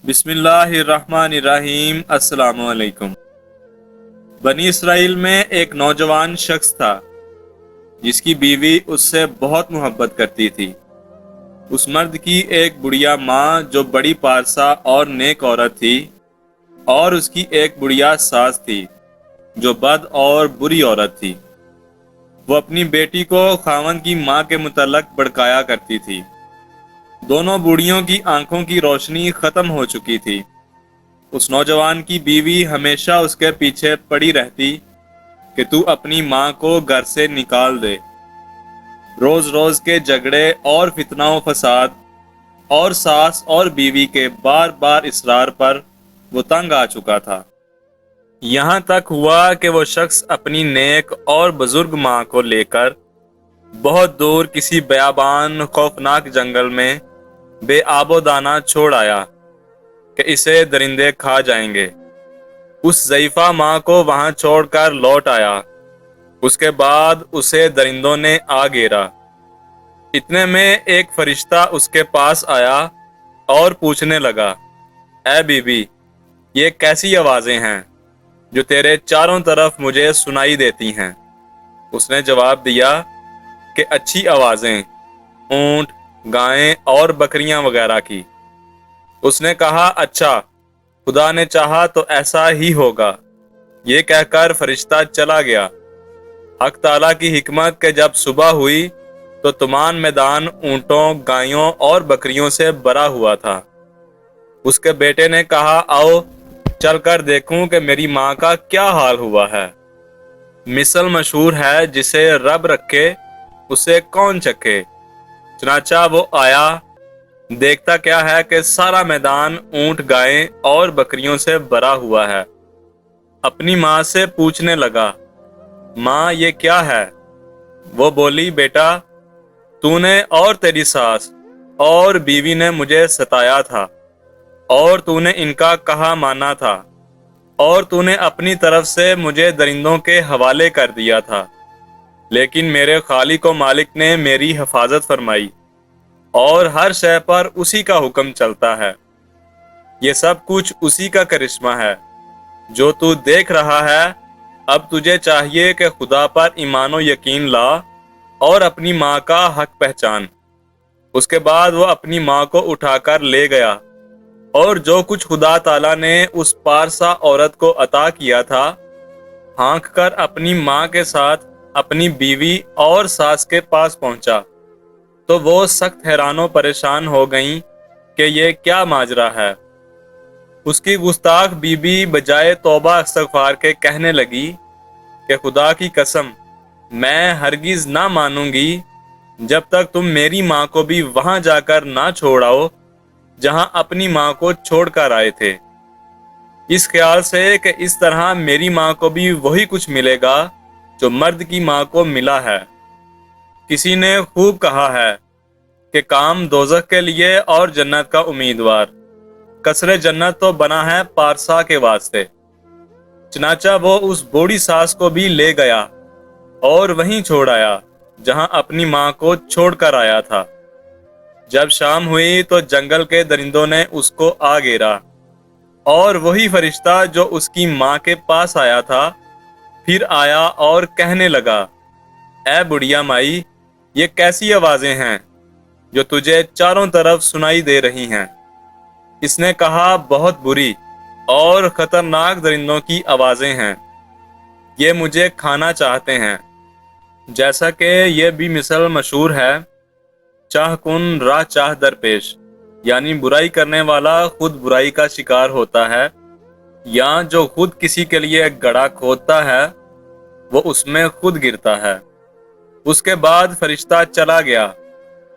بسم اللہ الرحمن الرحیم۔ السلام علیکم۔ بنی اسرائیل میں ایک نوجوان شخص تھا جس کی بیوی اس سے بہت محبت کرتی تھی۔ اس مرد کی ایک بڑھیا ماں جو بڑی پارسا اور نیک عورت تھی، اور اس کی ایک بڑھیا ساس تھی جو بد اور بری عورت تھی۔ وہ اپنی بیٹی کو خاوند کی ماں کے متعلق بھڑکایا کرتی تھی۔ دونوں بوڑھیوں کی آنکھوں کی روشنی ختم ہو چکی تھی۔ اس نوجوان کی بیوی ہمیشہ اس کے پیچھے پڑی رہتی کہ تو اپنی ماں کو گھر سے نکال دے۔ روز روز کے جھگڑے اور فتنہ و فساد اور ساس اور بیوی کے بار بار اصرار پر وہ تنگ آ چکا تھا۔ یہاں تک ہوا کہ وہ شخص اپنی نیک اور بزرگ ماں کو لے کر بہت دور کسی بیابان خوفناک جنگل میں بے آب و دانہ چھوڑ آیا کہ اسے درندے کھا جائیں گے۔ اس ضعیفہ ماں کو وہاں چھوڑ کر لوٹ آیا۔ اس کے بعد اسے درندوں نے آ گھیرا۔ اتنے میں ایک فرشتہ اس کے پاس آیا اور پوچھنے لگا، اے بی بی، یہ کیسی آوازیں ہیں جو تیرے چاروں طرف مجھے سنائی دیتی ہیں؟ اس نے جواب دیا کہ اچھی آوازیں، اونٹ، گائیں اور بکریاں وغیرہ کی۔ اس نے کہا، اچھا، خدا نے چاہا تو ایسا ہی ہوگا۔ یہ کہہ کر فرشتہ چلا گیا۔ حق تعالیٰ کی حکمت کہ جب صبح ہوئی تو تمام میدان اونٹوں، گایوں اور بکریوں سے بھرا ہوا تھا۔ اس کے بیٹے نے کہا، آؤ چل کر دیکھوں کہ میری ماں کا کیا حال ہوا ہے۔ مثل مشہور ہے، جسے رب رکھے اسے کون چکھے۔ چنانچہ وہ آیا، دیکھتا کیا ہے کہ سارا میدان اونٹ، گائیں اور بکریوں سے بھرا ہوا ہے۔ اپنی ماں سے پوچھنے لگا، ماں یہ کیا ہے؟ وہ بولی، بیٹا، تو نے اور تیری ساس اور بیوی نے مجھے ستایا تھا، اور تو نے ان کا کہا مانا تھا، اور تو نے اپنی طرف سے مجھے درندوں کے حوالے کر دیا تھا، لیکن میرے خالق و مالک نے میری حفاظت فرمائی، اور ہر شے پر اسی کا حکم چلتا ہے۔ یہ سب کچھ اسی کا کرشمہ ہے جو تو دیکھ رہا ہے۔ اب تجھے چاہیے کہ خدا پر ایمان و یقین لا اور اپنی ماں کا حق پہچان۔ اس کے بعد وہ اپنی ماں کو اٹھا کر لے گیا، اور جو کچھ خدا تعالیٰ نے اس پارسا عورت کو عطا کیا تھا، ہانک کر اپنی ماں کے ساتھ اپنی بیوی اور ساس کے پاس پہنچا، تو وہ سخت حیران و پریشان ہو گئیں کہ یہ کیا ماجرا ہے۔ اس کی گستاخ بیوی بجائے توبہ استغفار کے کہنے لگی کہ خدا کی قسم، میں ہرگز نہ مانوں گی جب تک تم میری ماں کو بھی وہاں جا کر نہ چھوڑاؤ جہاں اپنی ماں کو چھوڑ کر آئے تھے، اس خیال سے کہ اس طرح میری ماں کو بھی وہی کچھ ملے گا جو مرد کی ماں کو ملا ہے۔ کسی نے خوب کہا ہے کہ کام دوزخ کے لیے اور جنت کا امیدوار، قصر جنت تو بنا ہے پارسا کے واسطے۔ چنانچہ وہ اس بوڑھی ساس کو بھی لے گیا اور وہیں چھوڑ آیا جہاں اپنی ماں کو چھوڑ کر آیا تھا۔ جب شام ہوئی تو جنگل کے درندوں نے اس کو آ گھیرا، اور وہی فرشتہ جو اس کی ماں کے پاس آیا تھا پھر آیا اور کہنے لگا، اے بڑھیا مائی، یہ کیسی آوازیں ہیں جو تجھے چاروں طرف سنائی دے رہی ہیں؟ اس نے کہا، بہت بری اور خطرناک درندوں کی آوازیں ہیں، یہ مجھے کھانا چاہتے ہیں۔ جیسا کہ یہ بھی مثل مشہور ہے، چاہ کن راہ چاہ درپیش، یعنی برائی کرنے والا خود برائی کا شکار ہوتا ہے، یا جو خود کسی کے لیے گڑھا کھودتا ہے وہ اس میں خود گرتا ہے۔ اس کے بعد فرشتہ چلا گیا،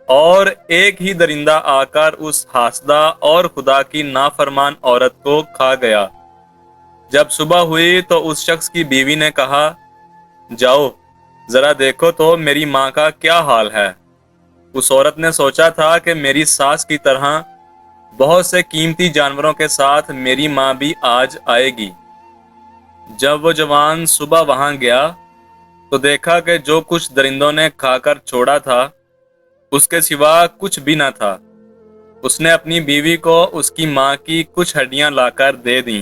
اور ایک ہی درندہ آ کر اس حاسدہ اور خدا کی نافرمان عورت کو کھا گیا۔ جب صبح ہوئی تو اس شخص کی بیوی نے کہا، جاؤ ذرا دیکھو تو میری ماں کا کیا حال ہے۔ اس عورت نے سوچا تھا کہ میری ساس کی طرح بہت سے قیمتی جانوروں کے ساتھ میری ماں بھی آج آئے گی۔ جب وہ جوان صبح وہاں گیا تو دیکھا کہ جو کچھ درندوں نے کھا کر چھوڑا تھا اس کے سوا کچھ بھی نہ تھا۔ اس نے اپنی بیوی کو اس کی ماں کی کچھ ہڈیاں لا کر دے دیں۔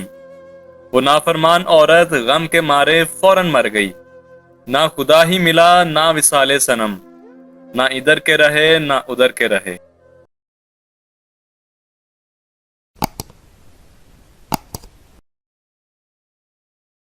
وہ نافرمان عورت غم کے مارے فوراً مر گئی۔ نہ خدا ہی ملا، نہ وصال صنم، نہ ادھر کے رہے نہ ادھر کے رہے۔